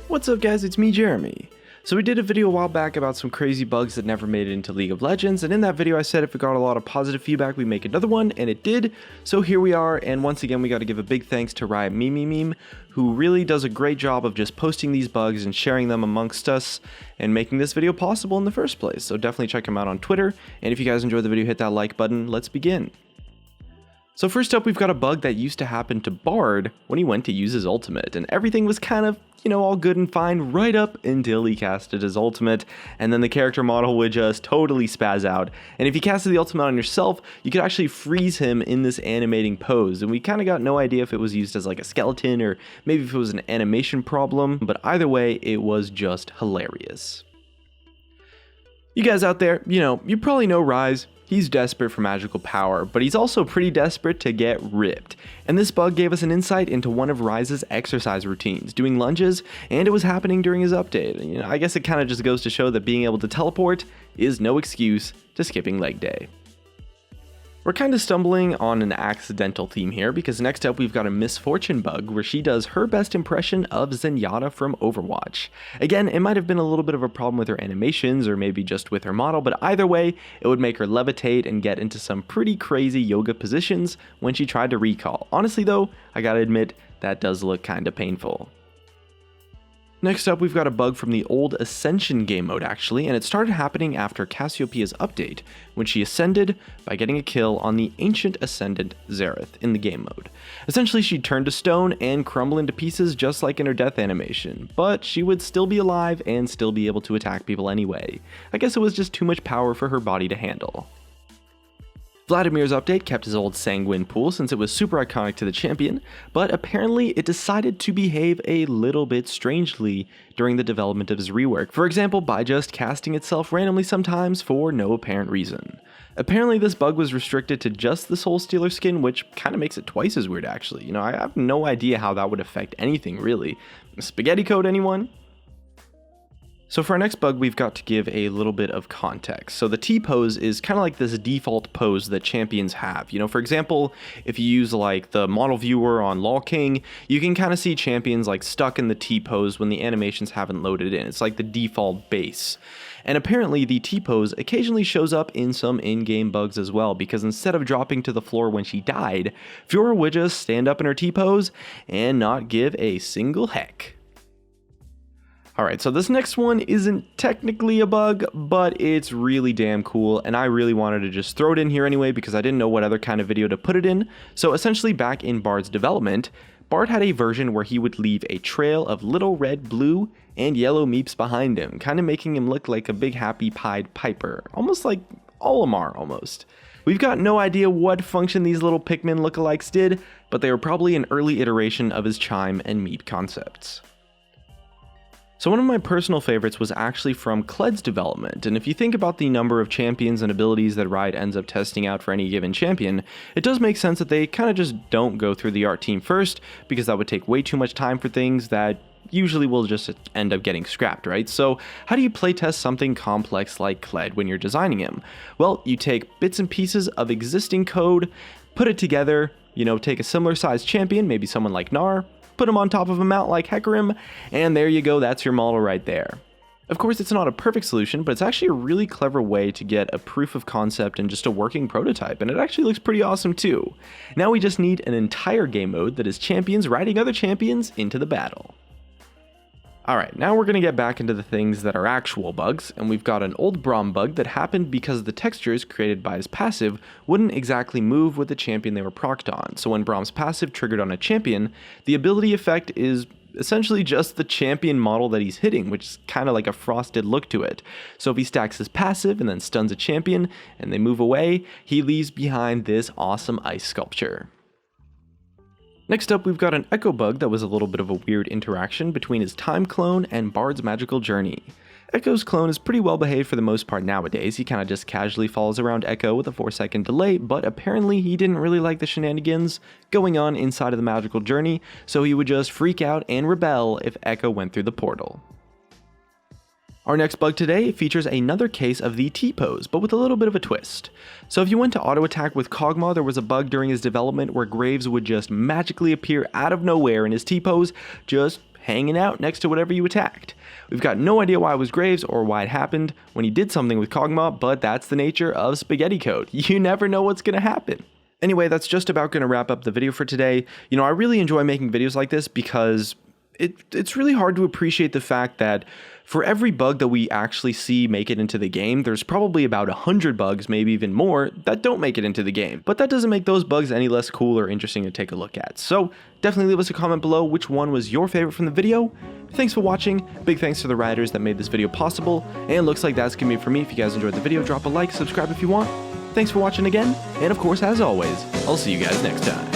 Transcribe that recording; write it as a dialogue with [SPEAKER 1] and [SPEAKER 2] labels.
[SPEAKER 1] What's up guys, it's me Jeremy. So we did a video a while back about some crazy bugs that never made it into League of Legends, and in that video I said if it got a lot of positive feedback we'd make another one, and it did. So here we are, and once again we got to give a big thanks to Riot Meme, who really does a great job of just posting these bugs and sharing them amongst us and making this video possible in the first place. So definitely check him out on Twitter, and if you guys enjoyed the video, hit that like button. Let's begin. So first up, we've got a bug that used to happen to Bard when he went to use his ultimate, and everything was kind of, all good and fine right up until he casted his ultimate, and then the character model would just totally spaz out. And if you casted the ultimate on yourself, you could actually freeze him in this animating pose, and we kind of got no idea if it was used as like a skeleton or maybe if it was an animation problem, but either way, it was just hilarious. You guys out there, you probably know Rise. He's desperate for magical power, but he's also pretty desperate to get ripped. And this bug gave us an insight into one of Rise's exercise routines, doing lunges, and it was happening during his update. I guess it kind of just goes to show that being able to teleport is no excuse to skipping leg day. We're kind of stumbling on an accidental theme here, because next up we've got a misfortune bug where she does her best impression of Zenyatta from Overwatch. Again, it might have been a little bit of a problem with her animations or maybe just with her model, but either way, it would make her levitate and get into some pretty crazy yoga positions when she tried to recall. Honestly though, I gotta admit, that does look kinda painful. Next up, we've got a bug from the old Ascension game mode actually, and it started happening after Cassiopeia's update, when she ascended by getting a kill on the ancient ascendant Xerath in the game mode. Essentially, she'd turn to stone and crumble into pieces just like in her death animation, but she would still be alive and still be able to attack people anyway. I guess it was just too much power for her body to handle. Vladimir's update kept his old sanguine pool since it was super iconic to the champion, but apparently it decided to behave a little bit strangely during the development of his rework, for example by just casting itself randomly sometimes for no apparent reason. Apparently this bug was restricted to just the Soul Stealer skin, which kind of makes it twice as weird actually. I have no idea how that would affect anything really. Spaghetti code, anyone? So for our next bug, we've got to give a little bit of context. So the T-pose is kind of like this default pose that champions have. For example, if you use like the model viewer on LoL King, you can kind of see champions like stuck in the T-pose when the animations haven't loaded in. It's like the default base. And apparently the T-pose occasionally shows up in some in-game bugs as well, because instead of dropping to the floor when she died, Fiora would just stand up in her T-pose and not give a single heck. Alright, so this next one isn't technically a bug, but it's really damn cool, and I really wanted to just throw it in here anyway because I didn't know what other kind of video to put it in. So essentially back in Bard's development, Bard had a version where he would leave a trail of little red, blue, and yellow meeps behind him, kind of making him look like a big happy Pied Piper, almost like Olimar almost. We've got no idea what function these little Pikmin lookalikes did, but they were probably an early iteration of his chime and meep concepts. So one of my personal favorites was actually from Kled's development, and if you think about the number of champions and abilities that Riot ends up testing out for any given champion, it does make sense that they kind of just don't go through the art team first, because that would take way too much time for things that usually will just end up getting scrapped, right? So how do you playtest something complex like Kled when you're designing him? Well, you take bits and pieces of existing code, put it together, take a similar sized champion, maybe someone like Gnar, put him on top of a mount like Hecarim, and there you go, that's your model right there. Of course, it's not a perfect solution, but it's actually a really clever way to get a proof of concept and just a working prototype, and it actually looks pretty awesome too. Now we just need an entire game mode that is champions riding other champions into the battle. Alright, now we're going to get back into the things that are actual bugs, and we've got an old Braum bug that happened because the textures created by his passive wouldn't exactly move with the champion they were procced on. So when Braum's passive triggered on a champion, the ability effect is essentially just the champion model that he's hitting, which is kind of like a frosted look to it. So if he stacks his passive and then stuns a champion and they move away, he leaves behind this awesome ice sculpture. Next up, we've got an Echo bug that was a little bit of a weird interaction between his time clone and Bard's magical journey. Echo's clone is pretty well behaved for the most part nowadays. He kind of just casually follows around Echo with a 4-second delay, but apparently he didn't really like the shenanigans going on inside of the magical journey, so he would just freak out and rebel if Echo went through the portal. Our next bug today features another case of the T-pose, but with a little bit of a twist. So if you went to auto attack with Kog'Maw, there was a bug during his development where Graves would just magically appear out of nowhere in his T-pose, just hanging out next to whatever you attacked. We've got no idea why it was Graves or why it happened when he did something with Kog'Maw, but that's the nature of spaghetti code. You never know what's going to happen. Anyway, that's just about going to wrap up the video for today. You know, I really enjoy making videos like this because it's really hard to appreciate the fact that for every bug that we actually see make it into the game, there's probably about 100 bugs, maybe even more, that don't make it into the game. But that doesn't make those bugs any less cool or interesting to take a look at. So definitely leave us a comment below which one was your favorite from the video. Thanks for watching. Big thanks to the writers that made this video possible. And looks like that's gonna be it for me. If you guys enjoyed the video, drop a like, subscribe if you want. Thanks for watching again. And of course, as always, I'll see you guys next time.